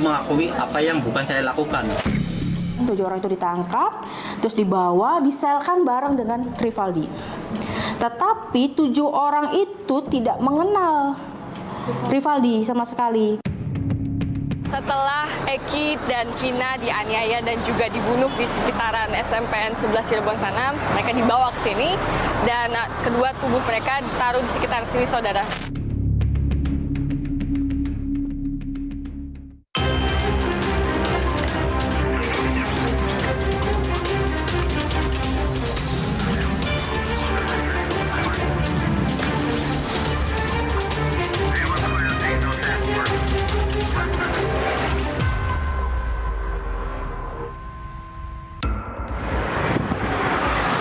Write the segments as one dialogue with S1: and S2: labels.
S1: mengakui apa yang bukan saya lakukan.
S2: 7 orang itu ditangkap, terus dibawa, diselkan bareng dengan Rivaldi. Tetapi 7 orang itu tidak mengenal Rivaldi sama sekali.
S3: Setelah Eki dan Vina dianiaya dan juga dibunuh di sekitaran SMPN 11 Cirebon sana, mereka dibawa ke sini dan kedua tubuh mereka ditaruh di sekitar sini, saudara.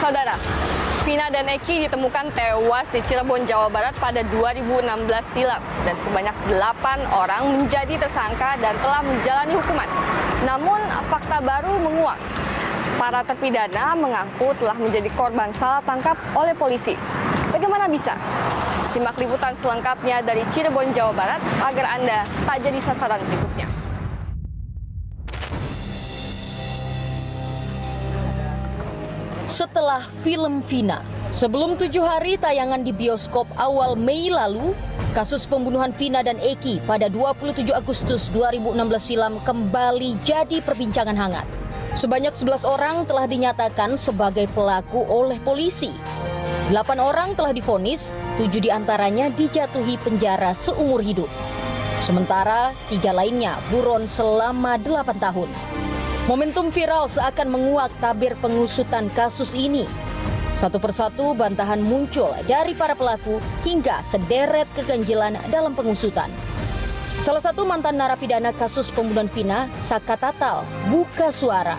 S3: Saudara, Vina dan Eki ditemukan tewas di Cirebon, Jawa Barat pada 2016 silam dan sebanyak 8 orang menjadi tersangka dan telah menjalani hukuman. Namun, fakta baru menguak. Para terpidana mengaku telah menjadi korban salah tangkap oleh polisi. Bagaimana bisa? Simak liputan selengkapnya dari Cirebon, Jawa Barat agar Anda tak jadi sasaran berikutnya.
S4: Setelah film Vina, sebelum 7 hari tayangan di bioskop awal Mei lalu, kasus pembunuhan Vina dan Eki pada 27 Agustus 2016 silam kembali jadi perbincangan hangat. Sebanyak 11 orang telah dinyatakan sebagai pelaku oleh polisi. 8 orang telah divonis, 7 diantaranya dijatuhi penjara seumur hidup. Sementara 3 lainnya buron selama 8 tahun. Momentum viral seakan menguak tabir pengusutan kasus ini. Satu persatu bantahan muncul dari para pelaku hingga sederet keganjilan dalam pengusutan. Salah satu mantan narapidana kasus pembunuhan Vina, Saka Tatal, buka suara.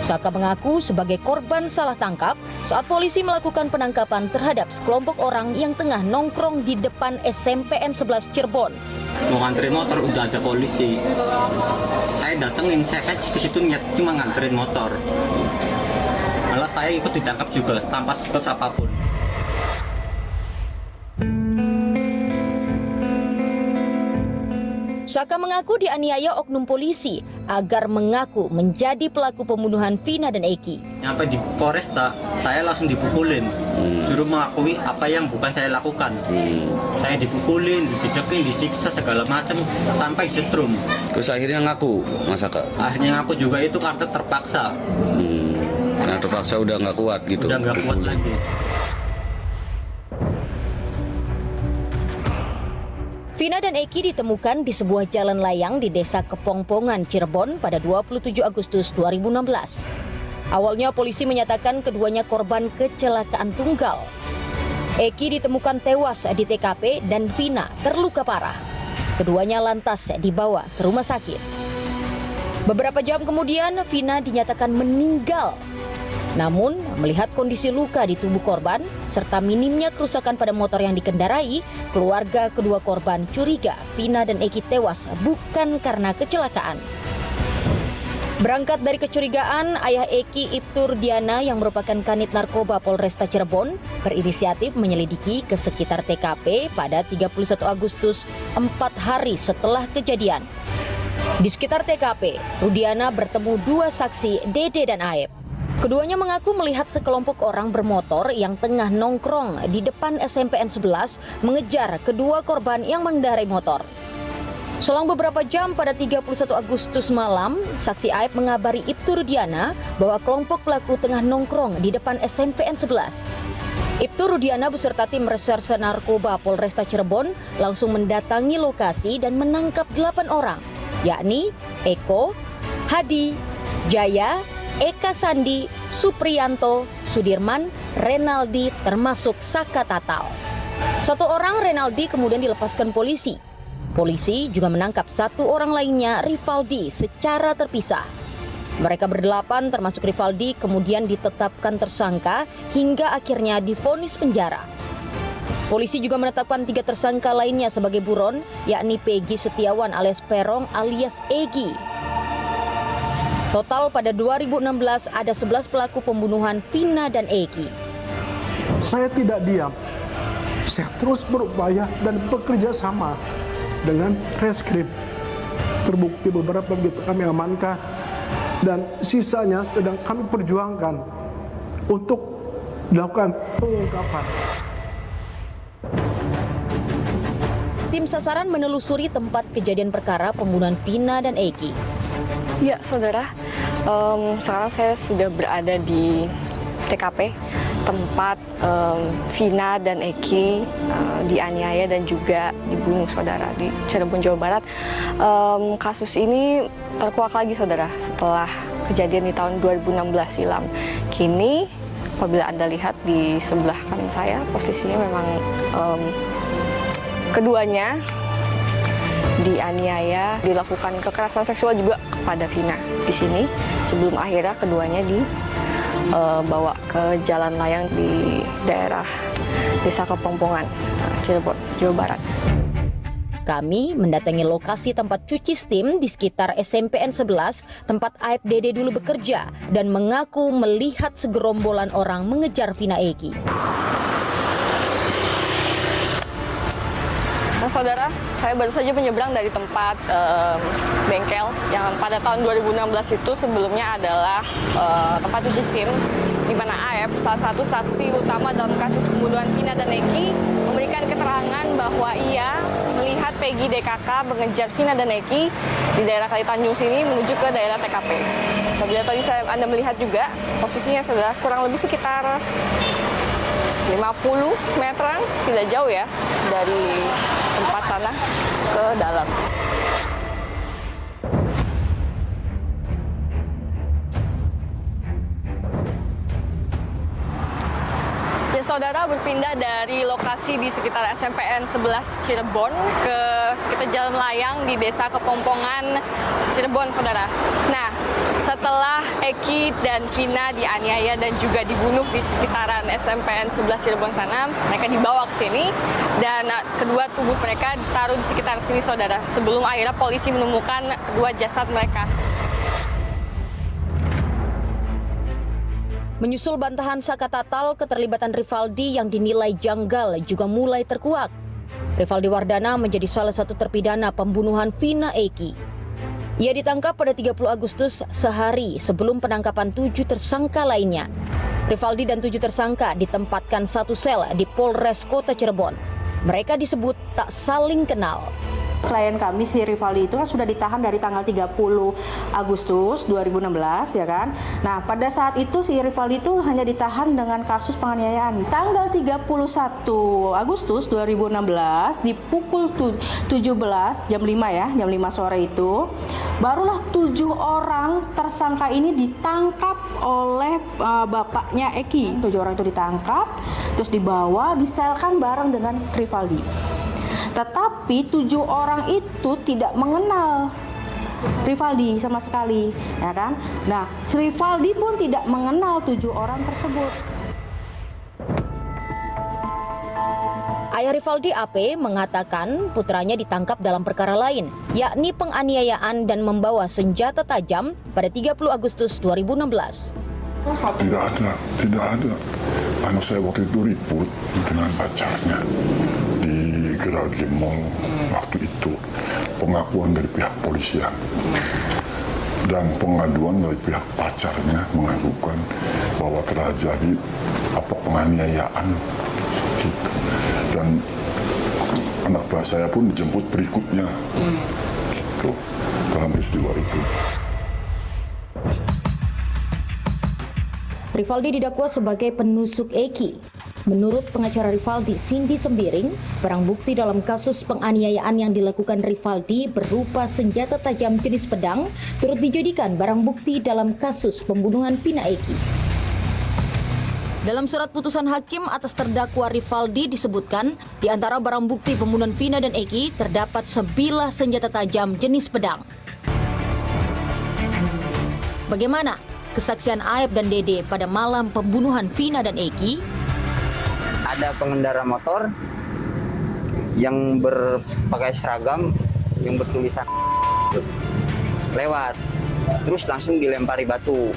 S4: Saka mengaku sebagai korban salah tangkap saat polisi melakukan penangkapan terhadap sekelompok orang yang tengah nongkrong di depan SMPN 11 Cirebon.
S1: Mau nganterin motor udah ada polisi. Saya datengin, saya kan ke situ niat cuma nganterin motor. Malah saya ikut ditangkap juga tanpa sebab apapun.
S4: Saka mengaku dianiaya oknum polisi agar mengaku menjadi pelaku pembunuhan Vina dan Eki.
S1: Sampai di Polresta, saya langsung dipukulin. Suruh mengakui apa yang bukan saya lakukan. Saya dipukulin, dijejekin, disiksa segala macam sampai disetrum.
S5: Terus akhirnya ngaku, Mas Saka?
S1: Akhirnya ngaku juga itu karena terpaksa.
S5: Karena terpaksa udah nggak kuat gitu?
S1: Udah nggak kuat lagi.
S4: Vina dan Eki ditemukan di sebuah jalan layang di Desa Kepongpongan, Cirebon pada 27 Agustus 2016. Awalnya polisi menyatakan keduanya korban kecelakaan tunggal. Eki ditemukan tewas di TKP dan Vina terluka parah. Keduanya lantas dibawa ke rumah sakit. Beberapa jam kemudian Vina dinyatakan meninggal. Namun, melihat kondisi luka di tubuh korban, serta minimnya kerusakan pada motor yang dikendarai, keluarga kedua korban curiga Vina dan Eki tewas bukan karena kecelakaan. Berangkat dari kecurigaan, ayah Eki, Ibtu Rudiana yang merupakan Kanit Narkoba Polresta Cirebon, berinisiatif menyelidiki ke sekitar TKP pada 31 Agustus, 4 hari setelah kejadian. Di sekitar TKP, Rudiana bertemu 2 saksi, Dede dan Aep. Keduanya mengaku melihat sekelompok orang bermotor yang tengah nongkrong di depan SMPN 11 mengejar kedua korban yang mengendarai motor. Selang beberapa jam pada 31 Agustus malam, saksi Aep mengabari Ibtu Rudiana bahwa kelompok pelaku tengah nongkrong di depan SMPN 11. Ibtu Rudiana beserta tim reserse narkoba Polresta Cirebon langsung mendatangi lokasi dan menangkap 8 orang, yakni Eko, Hadi, Jaya, Eka Sandi, Supriyanto, Sudirman, Renaldi, termasuk Saka Tatal. 1 orang Renaldi kemudian dilepaskan polisi. Polisi juga menangkap 1 orang lainnya, Rivaldi, secara terpisah. Mereka berdelapan termasuk Rivaldi kemudian ditetapkan tersangka hingga akhirnya divonis penjara. Polisi juga menetapkan 3 tersangka lainnya sebagai buron, yakni Peggy Setiawan alias Perong alias Egi. Total pada 2016 ada 11 pelaku pembunuhan Vina dan Eki.
S6: Saya tidak diam. Saya terus berupaya dan bekerja sama dengan Reskrim terbukti beberapa kami amankan, dan sisanya sedang kami perjuangkan untuk dilakukan pengungkapan.
S4: Tim sasaran menelusuri tempat kejadian perkara pembunuhan Vina dan Eki.
S3: Ya, saudara, sekarang saya sudah berada di TKP tempat Vina dan Eki dianiaya dan juga dibunuh, saudara, di Cirebon, Jawa Barat. Kasus ini terkuak lagi, saudara, setelah kejadian di tahun 2016 silam. Kini, apabila Anda lihat di sebelah kanan saya, posisinya memang keduanya dianiaya, dilakukan kekerasan seksual juga kepada Vina di sini sebelum akhirnya keduanya dibawa ke jalan layang di daerah Desa Kepongpongan, Cirebon, Jawa Barat.
S4: Kami mendatangi lokasi tempat cuci steam di sekitar SMPN 11, tempat Aib Dede dulu bekerja, dan mengaku melihat segerombolan orang mengejar Vina Eki.
S3: Nah, saudara, saya baru saja menyeberang dari tempat bengkel yang pada tahun 2016 itu sebelumnya adalah tempat cuci steam, di mana AF, salah satu saksi utama dalam kasus pembunuhan Vina dan Eki, memberikan keterangan bahwa ia melihat Peggy DKK mengejar Vina dan Eki di daerah Kali Tanjung sini menuju ke daerah TKP. Apabila tadi Anda melihat juga, posisinya saudara kurang lebih sekitar 50 meteran, tidak jauh ya dari tempat sana ke dalam. Ya, saudara, berpindah dari lokasi di sekitar SMPN 11 Cirebon ke sekitar jalan layang di Desa Kepongpongan, Cirebon, saudara. Nah, setelah Eki dan Vina dianiaya dan juga dibunuh di sekitaran SMPN 11 Cirebon sana, mereka dibawa ke sini dan kedua tubuh mereka ditaruh di sekitar sini, saudara, sebelum akhirnya polisi menemukan kedua jasad mereka.
S4: Menyusul bantahan Saka Tatal, keterlibatan Rivaldi yang dinilai janggal juga mulai terkuak. Rivaldi Wardana menjadi salah satu terpidana pembunuhan Vina Eki. Ia ditangkap pada 30 Agustus, sehari sebelum penangkapan 7 tersangka lainnya. Rivaldi dan 7 tersangka ditempatkan satu sel di Polres Kota Cirebon. Mereka disebut tak saling kenal.
S2: Klien kami si Rivaldi itu kan sudah ditahan dari tanggal 30 Agustus 2016 ya kan. Nah, pada saat itu si Rivaldi itu hanya ditahan dengan kasus penganiayaan. Tanggal 31 Agustus 2016 di pukul 17 jam 5 ya, jam 5 sore itu barulah 7 orang tersangka ini ditangkap oleh bapaknya Eki. 7 orang itu ditangkap terus dibawa diselkan bareng dengan Rivaldi. Tetapi 7 orang itu tidak mengenal Rivaldi sama sekali, ya kan? Nah, Rivaldi pun tidak mengenal 7 orang tersebut.
S4: Ayah Rivaldi AP mengatakan putranya ditangkap dalam perkara lain, yakni penganiayaan dan membawa senjata tajam pada 30 Agustus 2016.
S7: Tidak ada. Anak saya waktu itu ribut dengan pacarnya di Geragi Mall waktu itu. Pengakuan dari pihak polisian dan pengaduan dari pihak pacarnya mengadukan bahwa terjadi penganiayaan gitu. Dan anak saya pun dijemput berikutnya gitu dalam peristiwa itu.
S4: Rivaldi didakwa sebagai penusuk Eki. Menurut pengacara Rivaldi, Cindy Sembiring, barang bukti dalam kasus penganiayaan yang dilakukan Rivaldi berupa senjata tajam jenis pedang turut dijadikan barang bukti dalam kasus pembunuhan Vina Eki. Dalam surat putusan hakim atas terdakwa Rivaldi disebutkan, di antara barang bukti pembunuhan Vina dan Eki terdapat sebilah senjata tajam jenis pedang. Bagaimana kesaksian Aib dan Dede pada malam pembunuhan Vina dan Eki?
S8: Ada pengendara motor yang berpakai seragam yang bertulisan lewat, terus langsung dilempari batu.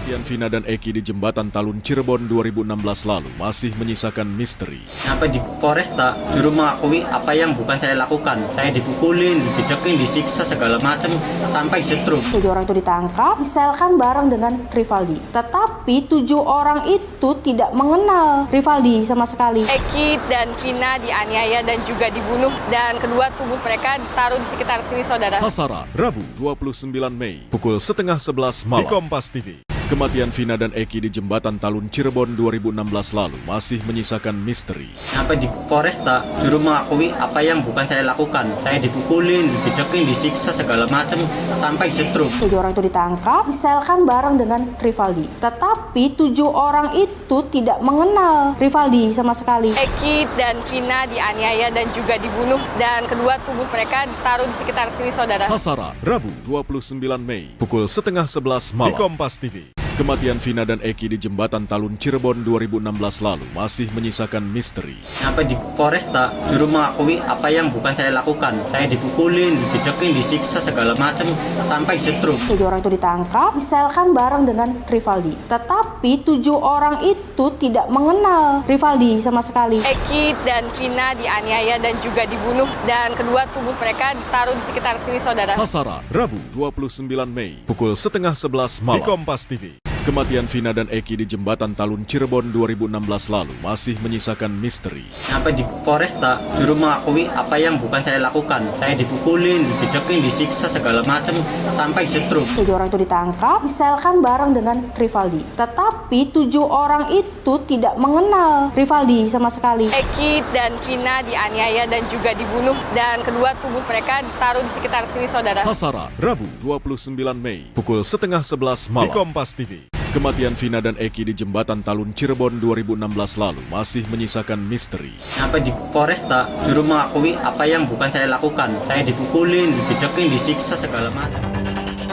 S9: Kematian Vina dan Eki di jembatan Talun Cirebon 2016 lalu masih menyisakan misteri.
S1: Sampai di Polresta, juru mengakui apa yang bukan saya lakukan. Saya dipukulin, dijejekin, disiksa segala macam sampai disetrum.
S2: 7 orang itu ditangkap, diselkan bareng dengan Rivaldi. Tetapi 7 orang itu tidak mengenal Rivaldi sama sekali.
S3: Eki dan Vina dianiaya dan juga dibunuh, dan kedua tubuh mereka ditaruh di sekitar sini, saudara.
S9: Sasaran, Rabu 29 Mei, pukul 10:30 malam di Kompas TV. Kematian Vina dan Eki di jembatan Talun Cirebon 2016 lalu masih menyisakan misteri.
S1: Sampai di Polresta, juru mengakui apa yang bukan saya lakukan. Saya dipukulin, dijejekin, disiksa segala macam sampai disetrum.
S2: 7 orang itu ditangkap, diselkan bareng dengan Rivaldi. Tetapi 7 orang itu tidak mengenal Rivaldi sama sekali.
S3: Eki dan Vina dianiaya dan juga dibunuh, dan kedua tubuh mereka ditaruh di sekitar sini, saudara.
S9: Sasaran, Rabu 29 Mei, pukul 10:30 malam di Kompas TV. Kematian Vina dan Eki di jembatan Talun Cirebon 2016 lalu masih menyisakan misteri.
S1: Sampai di Polresta, juru mengakui apa yang bukan saya lakukan. Saya dipukulin, dijejekin, disiksa segala macam sampai disetrum.
S2: 7 orang itu ditangkap, diselkan bareng dengan Rivaldi. Tetapi 7 orang itu tidak mengenal Rivaldi sama sekali.
S3: Eki dan Vina dianiaya dan juga dibunuh, dan kedua tubuh mereka ditaruh di sekitar sini, saudara.
S9: Sasaran, Rabu 29 Mei, pukul 10:30 malam di Kompas TV. Kematian Vina dan Eki di jembatan Talun Cirebon 2016 lalu masih menyisakan misteri.
S1: Sampai di Polresta, juru mengakui apa yang bukan saya lakukan. Saya dipukulin, dijejekin, disiksa segala macam sampai disetrum.
S2: 7 orang itu ditangkap, diselkan bareng dengan Rivaldi. Tetapi 7 orang itu tidak mengenal Rivaldi sama sekali.
S3: Eki dan Vina dianiaya dan juga dibunuh, dan kedua tubuh mereka ditaruh di sekitar sini, saudara.
S9: Sasaran, Rabu 29 Mei, pukul 10:30 malam di Kompas TV. Kematian Vina dan Eki di jembatan Talun Cirebon 2016 lalu masih menyisakan misteri.
S1: Sampai di Polresta, juru mengakui apa yang bukan saya lakukan. Saya dipukulin, dijejekin, disiksa segala macam.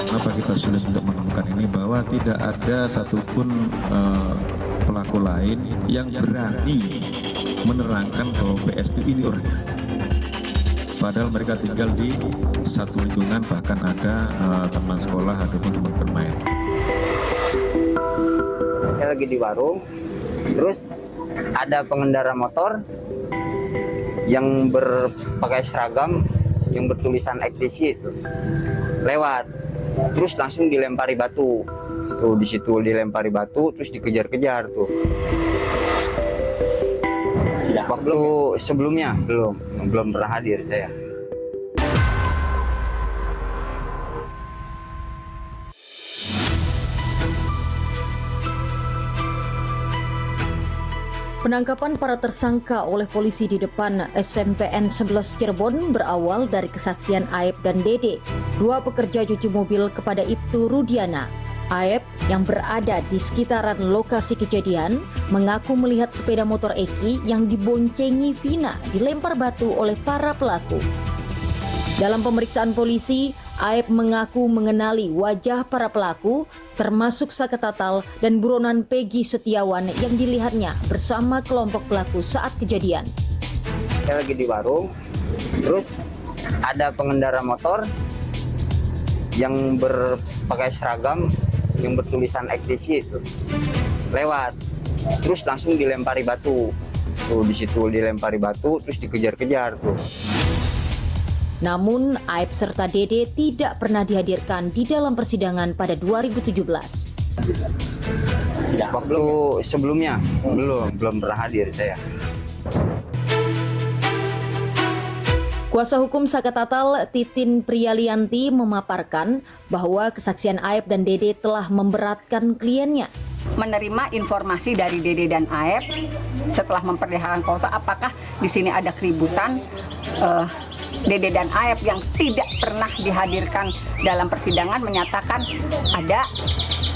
S10: Kenapa kita sulit untuk menemukan ini, bahwa tidak ada satupun pelaku lain yang berani menerangkan bahwa PS ini orangnya. Padahal mereka tinggal di satu lingkungan, bahkan ada teman sekolah ataupun teman bermain.
S8: Saya lagi di warung, terus ada pengendara motor yang berpakai seragam yang bertulisan ekstisi itu lewat, terus langsung dilempari batu. Tuh di situ dilempari batu, terus dikejar-kejar tuh. Waktu sebelumnya belum pernah hadir saya.
S4: Penangkapan para tersangka oleh polisi di depan SMPN 11 Cirebon berawal dari kesaksian Aep dan Dede, dua pekerja cuci mobil, kepada Ibtu Rudiana. Aep yang berada di sekitaran lokasi kejadian mengaku melihat sepeda motor Eki yang diboncengi Vina dilempar batu oleh para pelaku. Dalam pemeriksaan polisi, Aep mengaku mengenali wajah para pelaku, termasuk Saka Tatal dan buronan Peggy Setiawan yang dilihatnya bersama kelompok pelaku saat kejadian.
S8: Saya lagi di warung, terus ada pengendara motor yang berpakai seragam yang bertulisan ekstisi itu lewat, terus langsung dilempari batu. Tuh di situ dilempari batu, terus dikejar-kejar tuh.
S4: Namun, Aep serta Dede tidak pernah dihadirkan di dalam persidangan pada 2017.
S8: Waktu sebelumnya belum pernah hadir saya.
S4: Kuasa hukum Saka Tatal, Titin Priyalianti, memaparkan bahwa kesaksian Aep dan Dede telah memberatkan kliennya.
S11: Menerima informasi dari Dede dan Aep setelah memperlihatkan foto, apakah di sini ada keributan. Dede dan Aep yang tidak pernah dihadirkan dalam persidangan menyatakan ada,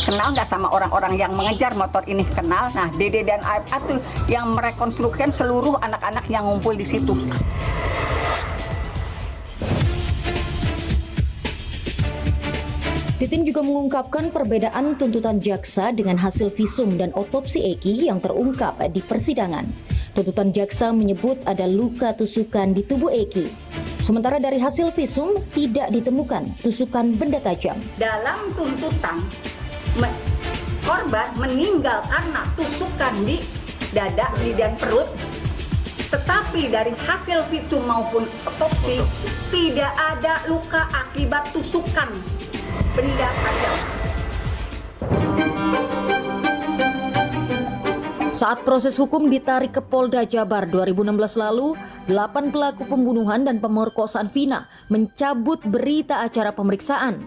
S11: kenal nggak sama orang-orang yang mengejar motor ini, kenal. Nah, Dede dan Aep itu yang merekonstruksikan seluruh anak-anak yang ngumpul di situ.
S4: Titin juga mengungkapkan perbedaan tuntutan jaksa dengan hasil visum dan otopsi Eki yang terungkap di persidangan. Tuntutan jaksa menyebut ada luka tusukan di tubuh Eki. Sementara dari hasil visum tidak ditemukan tusukan benda tajam.
S11: Dalam tuntutan korban meninggal karena tusukan di dada, dan perut. Tetapi dari hasil visum maupun otopsi tidak ada luka akibat tusukan benda tajam.
S4: Saat proses hukum ditarik ke Polda Jabar 2016 lalu, 8 pelaku pembunuhan dan pemerkosaan Vina mencabut berita acara pemeriksaan.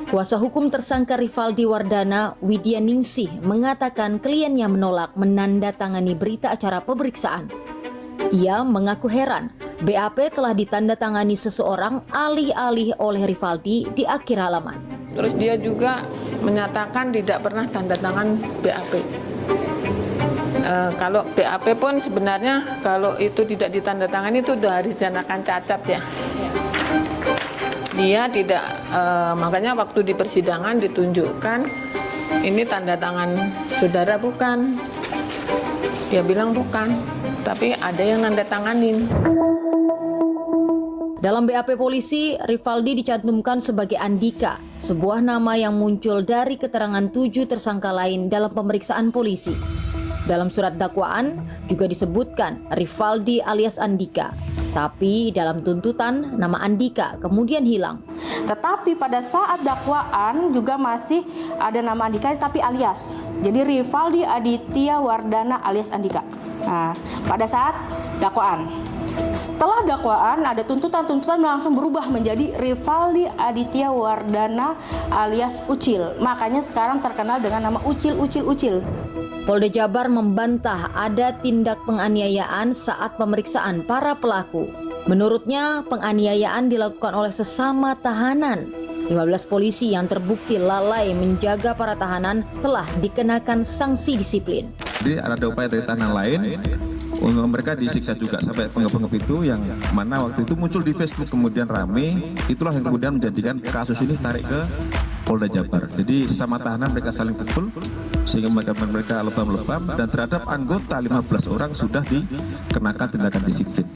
S4: Kuasa hukum tersangka Rivaldi Wardana, Widya Ningsih, mengatakan kliennya menolak menandatangani berita acara pemeriksaan. Ia mengaku heran, BAP telah ditandatangani seseorang alih-alih oleh Rivaldi di akhir halaman.
S12: Terus dia juga menyatakan tidak pernah tanda tangan BAP. Kalau BAP pun sebenarnya kalau itu tidak ditandatangani itu sudah dinyatakan cacat ya. Dia tidak, makanya waktu di persidangan ditunjukkan ini tanda tangan saudara bukan. Dia bilang bukan, tapi ada yang nanda tanganin.
S4: Dalam BAP polisi, Rivaldi dicantumkan sebagai Andika, sebuah nama yang muncul dari keterangan 7 tersangka lain dalam pemeriksaan polisi. Dalam surat dakwaan juga disebutkan Rivaldi alias Andika. Tapi dalam tuntutan nama Andika kemudian hilang.
S2: Tetapi pada saat dakwaan juga masih ada nama Andika tapi alias. Jadi Rivaldi Aditya Wardana alias Andika. Nah, pada saat dakwaan. Setelah dakwaan ada tuntutan langsung berubah menjadi Rivaldi Aditya Wardana alias Ucil. Makanya sekarang terkenal dengan nama Ucil.
S4: Polda Jabar membantah ada tindak penganiayaan saat pemeriksaan para pelaku. Menurutnya, penganiayaan dilakukan oleh sesama tahanan. 15 polisi yang terbukti lalai menjaga para tahanan telah dikenakan sanksi disiplin.
S10: Jadi ada upaya dari tahanan lain, mereka disiksa juga sampai penggep-penggep itu yang mana waktu itu muncul di Facebook kemudian rame, itulah yang kemudian menjadikan kasus ini tarik ke Polda Jabar. Jadi sesama tahanan mereka saling pukul sehingga mereka lebam-lebam dan terhadap anggota 15 orang sudah dikenakan tindakan disiplin.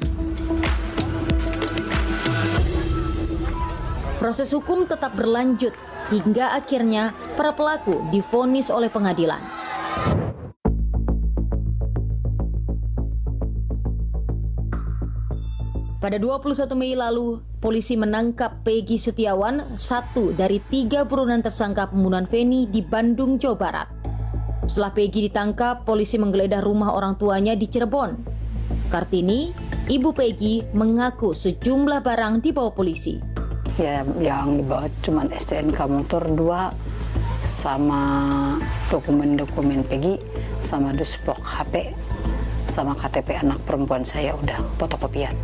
S4: Proses hukum tetap berlanjut hingga akhirnya para pelaku divonis oleh pengadilan. Pada 21 Mei lalu, polisi menangkap Peggy Setiawan, satu dari 3 buronan tersangka pembunuhan Veni di Bandung, Jawa Barat. Setelah Peggy ditangkap, polisi menggeledah rumah orang tuanya di Cirebon. Kartini, ibu Peggy, mengaku sejumlah barang dibawa polisi.
S13: Ya, yang dibawa cuma STNK motor 2 sama dokumen-dokumen Peggy sama duspok HP sama KTP anak perempuan saya udah fotokopian.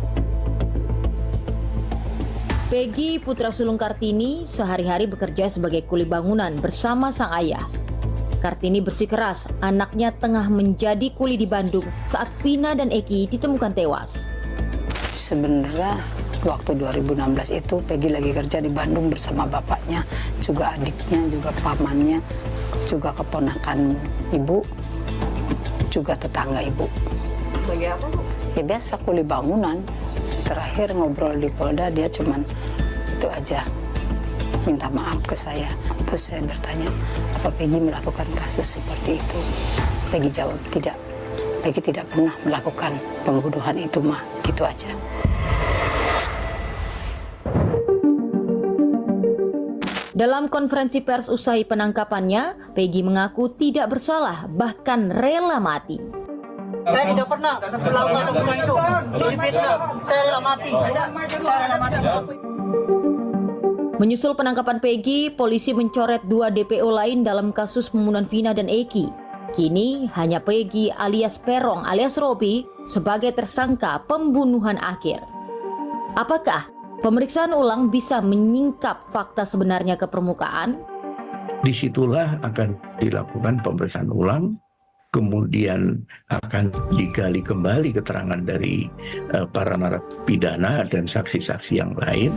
S4: Peggy, putra sulung Kartini, sehari-hari bekerja sebagai kuli bangunan bersama sang ayah. Kartini bersikeras anaknya tengah menjadi kuli di Bandung saat Vina dan Eki ditemukan tewas.
S13: Sebenarnya waktu 2016 itu Peggy lagi kerja di Bandung bersama bapaknya, juga adiknya, juga pamannya, juga keponakan ibu, juga tetangga ibu.
S11: Bagi apa, Bu?
S13: Ya biasa kuli bangunan. Terakhir ngobrol di Polda dia cuman itu aja, minta maaf ke saya. Terus saya bertanya, apa Peggy melakukan kasus seperti itu? Peggy jawab tidak. Peggy tidak pernah melakukan pembunuhan itu mah, gitu aja.
S4: Dalam konferensi pers usai penangkapannya, Peggy mengaku tidak bersalah, bahkan rela mati.
S14: Saya tidak pernah melakukan pembunuhan itu. Saya rela mati.
S4: Menyusul penangkapan Peggy, polisi mencoret 2 DPO lain dalam kasus pembunuhan Vina dan Eki. Kini hanya Peggy alias Perong alias Robi sebagai tersangka pembunuhan akhir. Apakah pemeriksaan ulang bisa menyingkap fakta sebenarnya ke permukaan?
S15: Disitulah akan dilakukan pemeriksaan ulang, kemudian akan digali kembali keterangan dari para narapidana dan saksi-saksi yang lain.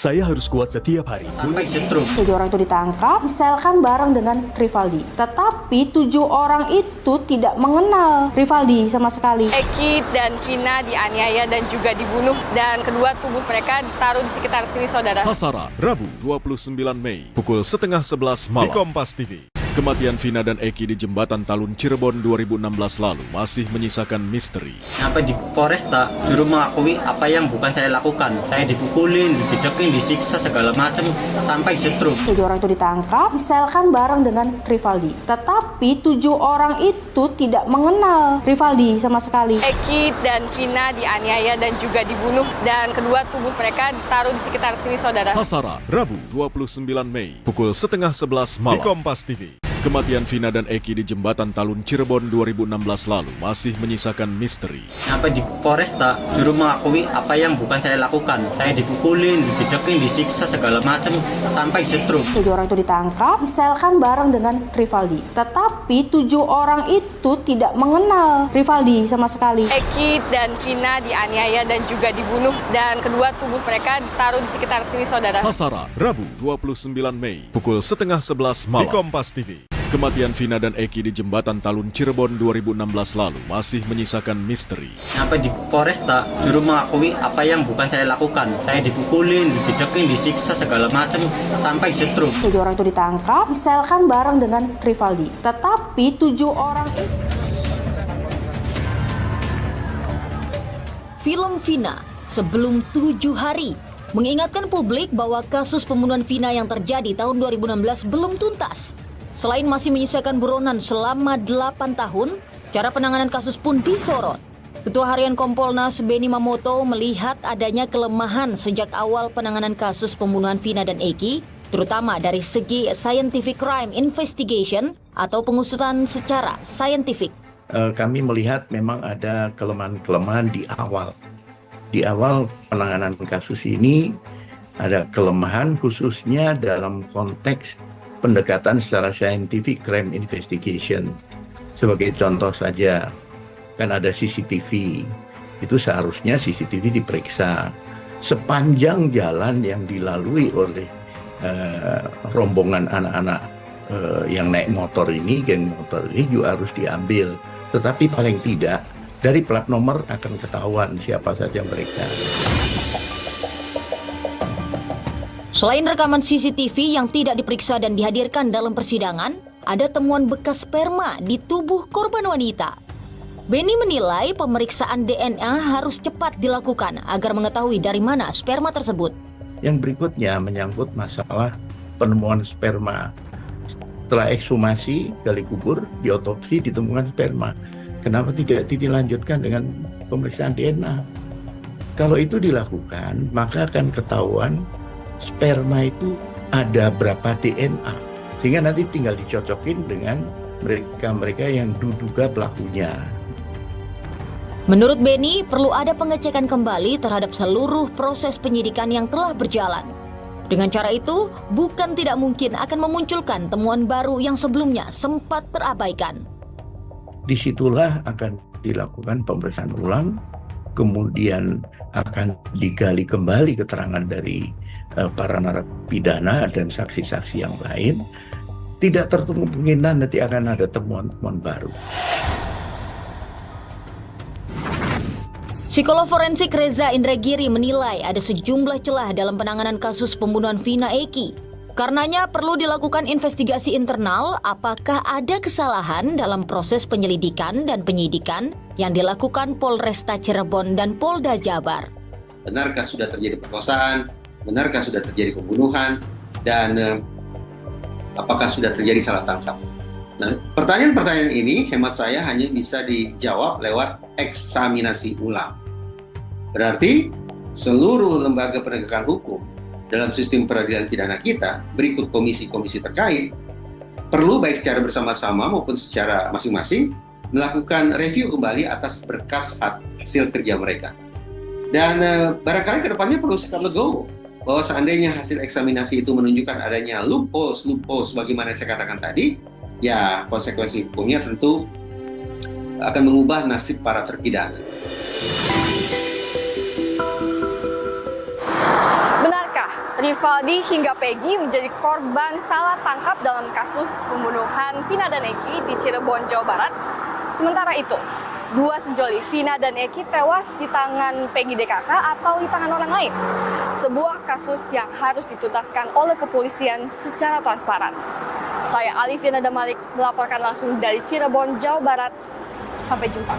S9: Saya harus kuat setiap hari.
S1: Sampai setrum.
S2: 7 orang itu ditangkap, diselkan bareng dengan Rivaldi. Tetapi 7 orang itu tidak mengenal Rivaldi sama sekali.
S3: Eki dan Vina dianiaya dan juga dibunuh, dan kedua tubuh mereka ditaruh di sekitar sini, saudara.
S9: Sasaran, Rabu 29 Mei, pukul 10:30 malam di Kompas TV. Kematian Vina dan Eki di Jembatan Talun Cirebon 2016 lalu masih menyisakan misteri.
S1: Sampai di Polresta suruh mengakui apa yang bukan saya lakukan. Saya dipukulin, dijejekin, disiksa segala macam sampai setrum.
S2: 7 orang itu ditangkap, diselkan bareng dengan Rivaldi. Tetapi 7 orang itu tidak mengenal Rivaldi sama sekali.
S3: Eki dan Vina dianiaya dan juga dibunuh, dan kedua tubuh mereka ditaruh di sekitar sini, saudara.
S9: Sasaran, Rabu 29 Mei, pukul 10:30 malam di Kompas TV. Kematian Vina dan Eki di Jembatan Talun Cirebon 2016 lalu masih menyisakan misteri.
S1: Sampai di Polresta suruh mengakui apa yang bukan saya lakukan. Saya dipukulin, dijejekin, disiksa segala macam sampai setrum.
S2: 7 orang itu ditangkap, diselkan bareng dengan Rivaldi. Tetapi 7 orang itu tidak mengenal Rivaldi sama sekali.
S3: Eki dan Vina dianiaya dan juga dibunuh, dan kedua tubuh mereka ditaruh di sekitar sini, saudara.
S9: Sasaran, Rabu 29 Mei, pukul 10:30 malam di Kompas TV. Kematian Vina dan Eki di Jembatan Talun Cirebon 2016 lalu masih menyisakan misteri.
S1: Sampai di Polresta suruh mengakui apa yang bukan saya lakukan. Saya dipukulin, dijejekin, disiksa segala macam sampai setrum.
S2: 7 orang itu ditangkap, diselkan bareng dengan Rivaldi. Tetapi 7 orang itu...
S4: Film Vina sebelum 7 hari mengingatkan publik bahwa kasus pembunuhan Vina yang terjadi tahun 2016 belum tuntas. Selain masih menyisakan buronan selama 8 tahun, cara penanganan kasus pun disorot. Ketua Harian Kompolnas Benny Mamoto melihat adanya kelemahan sejak awal penanganan kasus pembunuhan Vina dan Eki, terutama dari segi scientific crime investigation atau pengusutan secara saintifik.
S15: Kami melihat memang ada kelemahan-kelemahan di awal. Di awal penanganan kasus ini ada kelemahan khususnya dalam konteks pendekatan secara scientific crime investigation. Sebagai contoh saja, kan ada CCTV. Itu seharusnya CCTV diperiksa. Sepanjang jalan yang dilalui oleh rombongan anak-anak yang naik motor ini, geng motor ini juga harus diambil. Tetapi paling tidak, dari plat nomor akan ketahuan siapa saja mereka.
S4: Selain rekaman CCTV yang tidak diperiksa dan dihadirkan dalam persidangan, ada temuan bekas sperma di tubuh korban wanita. Benny menilai pemeriksaan DNA harus cepat dilakukan agar mengetahui dari mana sperma tersebut.
S15: Yang berikutnya menyangkut masalah penemuan sperma. Setelah ekshumasi, gali kubur, diotopsi, ditemukan sperma. Kenapa tidak dilanjutkan dengan pemeriksaan DNA? Kalau itu dilakukan, maka akan ketahuan sperma itu ada berapa DNA, sehingga nanti tinggal dicocokin dengan mereka yang diduga pelakunya.
S4: Menurut Benny, perlu ada pengecekan kembali terhadap seluruh proses penyidikan yang telah berjalan. Dengan cara itu, bukan tidak mungkin akan memunculkan temuan baru yang sebelumnya sempat terabaikan.
S15: Disitulah akan dilakukan pemeriksaan ulang, kemudian akan digali kembali keterangan dari para narapidana dan saksi-saksi yang lain. Tidak tertutup kemungkinan nanti akan ada temuan-temuan baru.
S4: Psikolog forensik Reza Indragiri menilai ada sejumlah celah dalam penanganan kasus pembunuhan Vina Eki. Karenanya perlu dilakukan investigasi internal apakah ada kesalahan dalam proses penyelidikan dan penyidikan yang dilakukan Polresta Cirebon dan Polda Jabar.
S16: Benarkah sudah terjadi perkosaan? Benarkah sudah terjadi pembunuhan? Dan apakah sudah terjadi salah tangkap? Nah, pertanyaan-pertanyaan ini hemat saya hanya bisa dijawab lewat eksaminasi ulang. Berarti seluruh lembaga penegakan hukum dalam sistem peradilan pidana kita berikut komisi-komisi terkait perlu baik secara bersama-sama maupun secara masing-masing melakukan review kembali atas berkas hasil kerja mereka. Dan barangkali ke depannya perlu sikap legowo bahwa seandainya hasil eksaminasi itu menunjukkan adanya loopholes bagaimana saya katakan tadi, ya konsekuensi hukumnya tentu akan mengubah nasib para terpidana.
S3: Benarkah Rivaldi hingga Peggy menjadi korban salah tangkap dalam kasus pembunuhan Vina dan Eki di Cirebon, Jawa Barat. Sementara itu, dua sejoli Vina dan Eki tewas di tangan Peggy DKK atau di tangan orang lain. Sebuah kasus yang harus dituntaskan oleh kepolisian secara transparan. Saya Alif Yana Damalik melaporkan langsung dari Cirebon, Jawa Barat. Sampai jumpa.